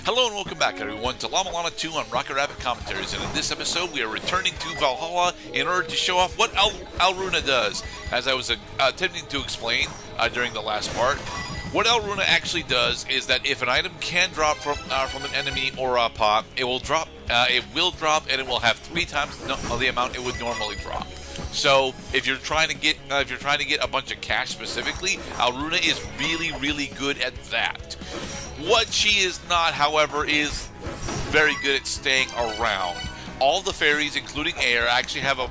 Hello and welcome back, everyone, to La-Mulana 2 on Rocket Rabbit Commentaries, and in this episode we are returning to Valhalla in order to show off what Alruna does. As I was attempting to explain during the last part, what Alruna actually does is that if an item can drop from an enemy or a pot, it will drop, and it will have 3 times the amount it would normally drop. So if you're trying to get a bunch of cash specifically, Alruna is really good at that. What she is not, however, is very good at staying around. All the fairies, including Air, actually have a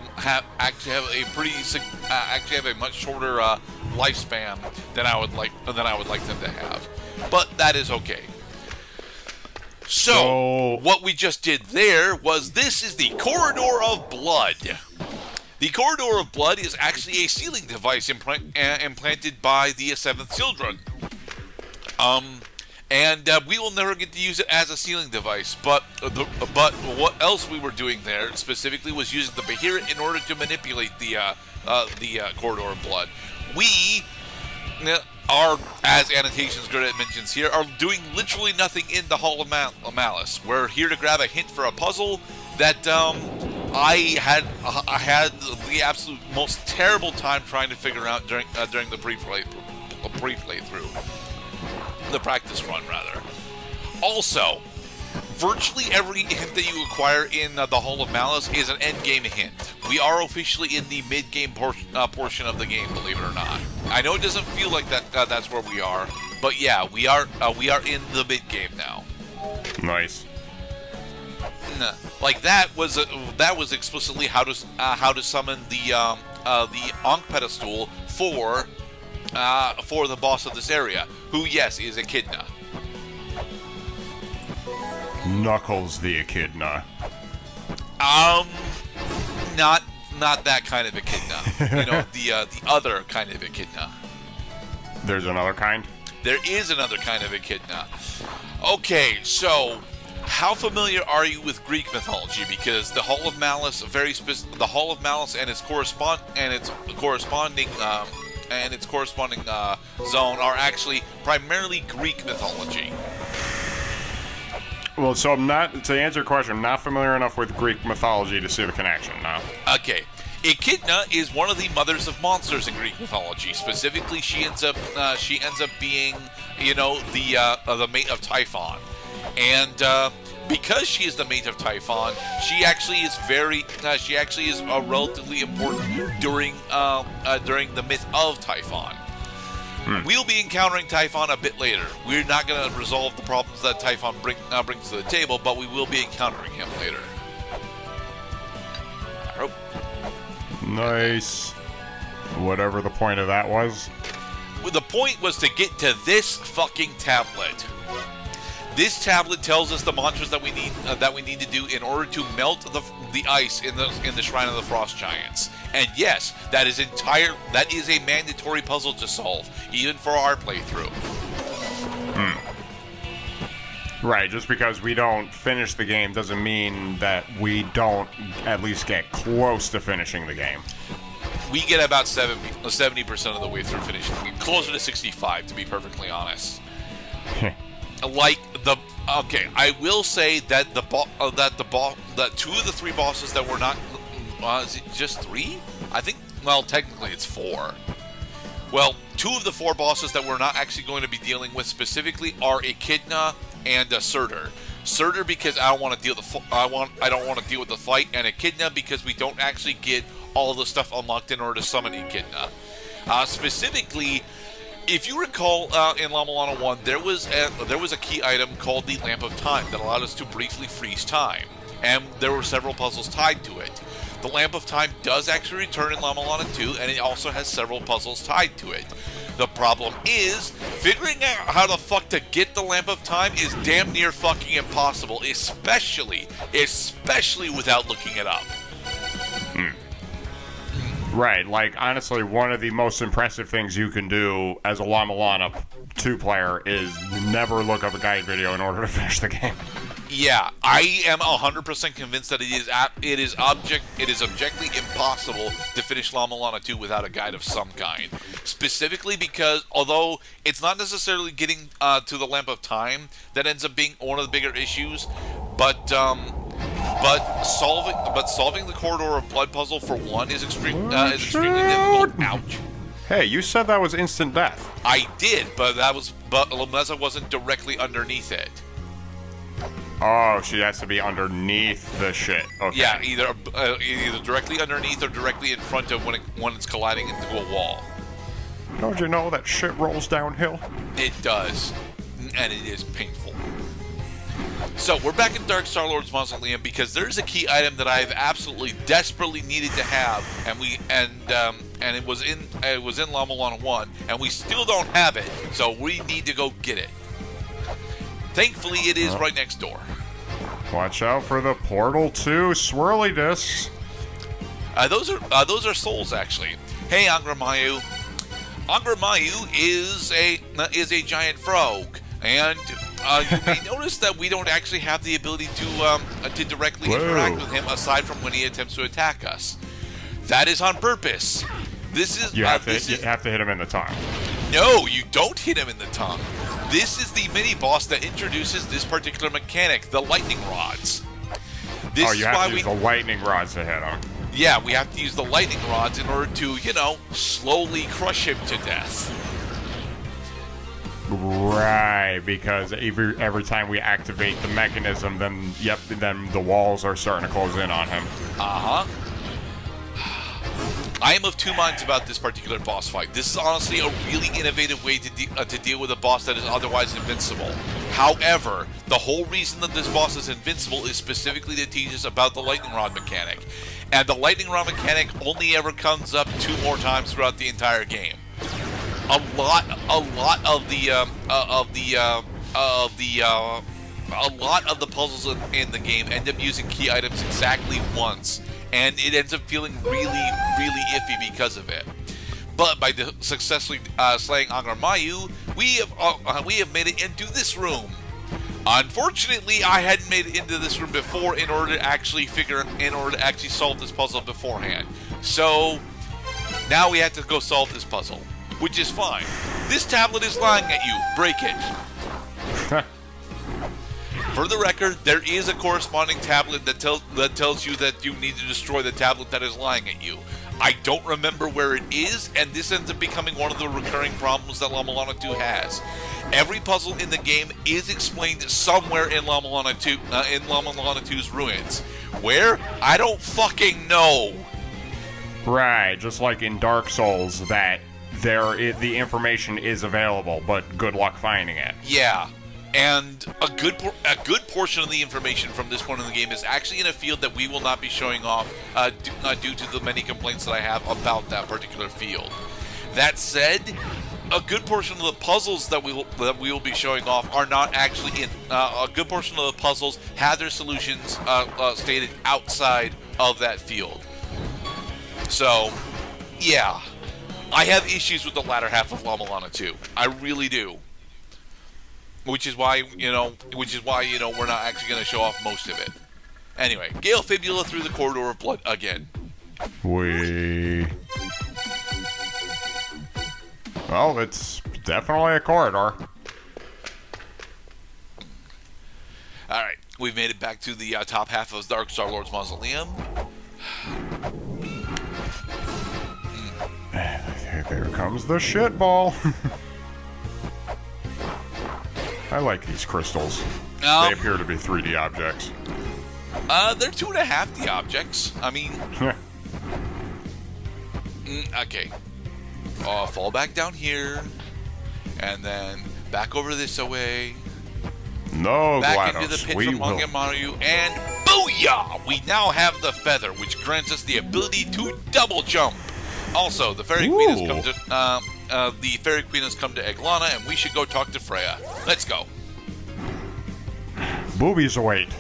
much shorter lifespan than I would like them to have. But that is okay. So what we just did there was this is the Corridor of Blood. The Corridor of Blood is actually a sealing device implanted by the 7th Children. And we will never get to use it as a sealing device. But what else we were doing there specifically was using the Beherit in order to manipulate the Corridor of Blood. We are, as Annotations Graded mentions here, are doing literally nothing in the Hall of Malice. We're here to grab a hint for a puzzle that I had the absolute most terrible time trying to figure out during the pre-playthrough. The practice run, rather. Also, virtually every hint that you acquire in the Hall of Malice is an endgame hint. We are officially in the mid-game portion of the game, believe it or not. I know it doesn't feel like that's where we are, but yeah, we are in the mid-game now. Nice. Like that was explicitly how to summon the Ankh pedestal for the boss of this area, who, yes, is Echidna. Knuckles the Echidna. Not that kind of Echidna. You know, the other kind of Echidna. There's another kind? There is another kind of Echidna. Okay, so how familiar are you with Greek mythology? Because the Hall of Malice, the Hall of Malice and its corresponding zone are actually primarily Greek mythology. Well, so to answer your question, I'm not familiar enough with Greek mythology to see the connection, no. Okay. Echidna is one of the mothers of monsters in Greek mythology. Specifically, she ends up being, the mate of Typhon. And because she is the mate of Typhon, she actually is relatively important during the myth of Typhon. We'll be encountering Typhon a bit later. We're not going to resolve the problems that Typhon brings to the table, but we will be encountering him later. I hope. Nice. Whatever the point of that was. Well, the point was to get to this fucking tablet. This tablet tells us the mantras that we need to do in order to melt the ice in the Shrine of the Frost Giants. And yes, that is a mandatory puzzle to solve, even for our playthrough. Right, just because we don't finish the game doesn't mean that we don't at least get close to finishing the game. We get about 70% of the way through finishing the game, closer to 65 to be perfectly honest. I will say that that 2 of the 3 bosses that were not, is it just 3? I think, well, technically it's 4. Well, 2 of the 4 bosses that we're not actually going to be dealing with specifically are Echidna and Surtur. Surtur because I don't want to deal with the fight, and Echidna because we don't actually get all the stuff unlocked in order to summon Echidna. Specifically, if you recall, in La-Mulana 1, there was a key item called the Lamp of Time that allowed us to briefly freeze time, and there were several puzzles tied to it. The Lamp of Time does actually return in La-Mulana 2, and it also has several puzzles tied to it. The problem is, figuring out how the fuck to get the Lamp of Time is damn near fucking impossible, especially without looking it up. Right, like, honestly, one of the most impressive things you can do as a La-Mulana 2 player is never look up a guide video in order to finish the game. Yeah, I am 100% convinced that it is objectively impossible to finish La-Mulana 2 without a guide of some kind. Specifically because, although it's not necessarily getting to the Lamp of Time that ends up being one of the bigger issues, but solving the Corridor of Blood puzzle for one is extremely difficult. Ouch. Hey, you said that was instant death. I did, but Lameza wasn't directly underneath it. Oh, she has to be underneath the shit. Okay. Yeah, either directly underneath or directly in front of when it's colliding into a wall. Don't you know that shit rolls downhill? It does, and it is painful. So we're back in Dark Star-Lord's Mausoleum because there's a key item that I've absolutely desperately needed to have, and it was in La-Mulana 1, and we still don't have it, so we need to go get it. Thankfully, it is right next door. Watch out for the Portal 2 swirly discs. Those are souls, actually. Hey, Angramayu. Angramayu is a giant frog, and you may notice that we don't actually have the ability to directly interact with him aside from when he attempts to attack us. That is on purpose. You have to hit him in the tongue. No, you don't hit him in the tongue. This is the mini-boss that introduces this particular mechanic, the lightning rods. You have to use the lightning rods to hit him. Yeah, we have to use the lightning rods in order to, slowly crush him to death. Right, because every time we activate the mechanism, then the walls are starting to close in on him. Uh-huh. I am of two minds about this particular boss fight. This is honestly a really innovative way to deal with a boss that is otherwise invincible. However, the whole reason that this boss is invincible is specifically to teach us about the lightning rod mechanic. And the lightning rod mechanic only ever comes up 2 more times throughout the entire game. A lot of the puzzles in the game end up using key items exactly once. And it ends up feeling really, really iffy because of it. But by successfully slaying Angramayu, we have made it into this room. Unfortunately, I hadn't made it into this room before in order to actually solve this puzzle beforehand. So now we have to go solve this puzzle, which is fine. This tablet is lying at you. Break it. For the record, there is a corresponding tablet that tells you that you need to destroy the tablet that is lying at you. I don't remember where it is, and this ends up becoming one of the recurring problems that La-Mulana 2 has. Every puzzle in the game is explained somewhere in La-Mulana 2's ruins. Where? I don't fucking know. Right, just like in Dark Souls, that the information is available, but good luck finding it. Yeah. And a good portion of the information from this point in the game is actually in a field that we will not be showing off due to the many complaints that I have about that particular field. That said, a good portion of the puzzles that we will be showing off are not actually in. A good portion of the puzzles have their solutions stated outside of that field. So, yeah, I have issues with the latter half of La-Mulana 2. I really do. Which is why, we're not actually going to show off most of it. Anyway, Gale Fibula through the Corridor of Blood again. Well, it's definitely a corridor. Alright, we've made it back to the top half of Dark Star-Lord's Mausoleum. There comes the shit ball. I like these crystals. They appear to be 3D objects. They're 2.5D objects. I mean... okay. Fall back down here. And then back over this way. No, back GLaDOS. Into the pit from Mario, and booyah! We now have the feather, which grants us the ability to double jump. Also, the Fairy Queen has come to Eglana, and we should go talk to Freya. Let's go. Boobies await.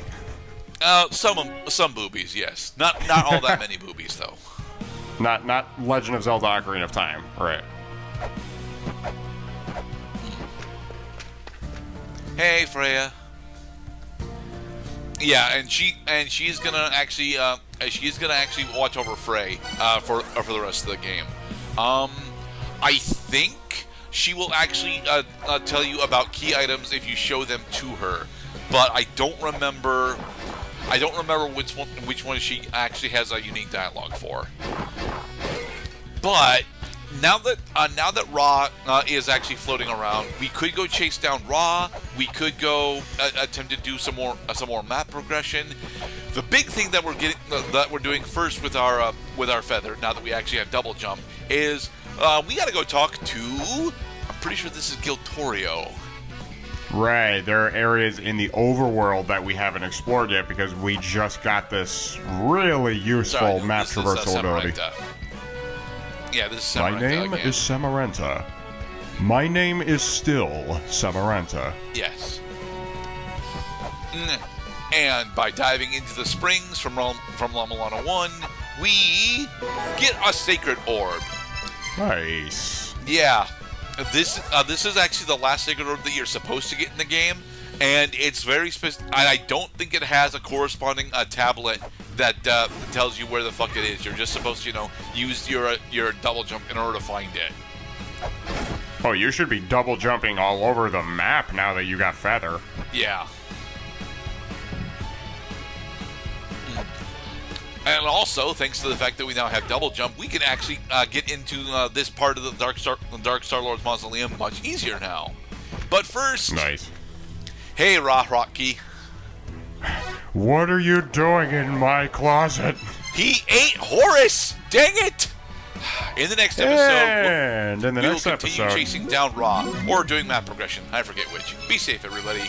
Some boobies, yes. Not all that many boobies, though. Not Legend of Zelda: Ocarina of Time, right? Hey, Freya. Yeah, and she's gonna actually watch over Frey for the rest of the game. I think she will actually tell you about key items if you show them to her, but I don't remember which one she actually has a unique dialogue for. But now that Ra is actually floating around, we could go chase down Ra. We could go attempt to do some more map progression. The big thing that we're doing first with our feather, now that we actually have double jump, is we got to go talk to. I'm pretty sure this is Giltorio. Right, there are areas in the overworld that we haven't explored yet because we just got this really useful map traversal ability. Yeah, this is Samarenta. My name is Samarenta. My name is still Samarenta. Yes. And by diving into the springs from La-Mulana 1, we get a sacred orb. Nice. Yeah. This is actually the last sacred orb that you're supposed to get in the game, and it's very specific. I don't think it has a corresponding tablet that tells you where the fuck it is. You're just supposed to, use your double jump in order to find it. Oh, you should be double jumping all over the map now that you got feather. Yeah. And also, thanks to the fact that we now have double jump, we can actually get into this part of the Dark Star Lord's Mausoleum much easier now. But first, nice. Hey, Rocky. What are you doing in my closet? He ate Horus. Dang it! In the next episode, we will continue chasing down Ra or doing map progression. I forget which. Be safe, everybody.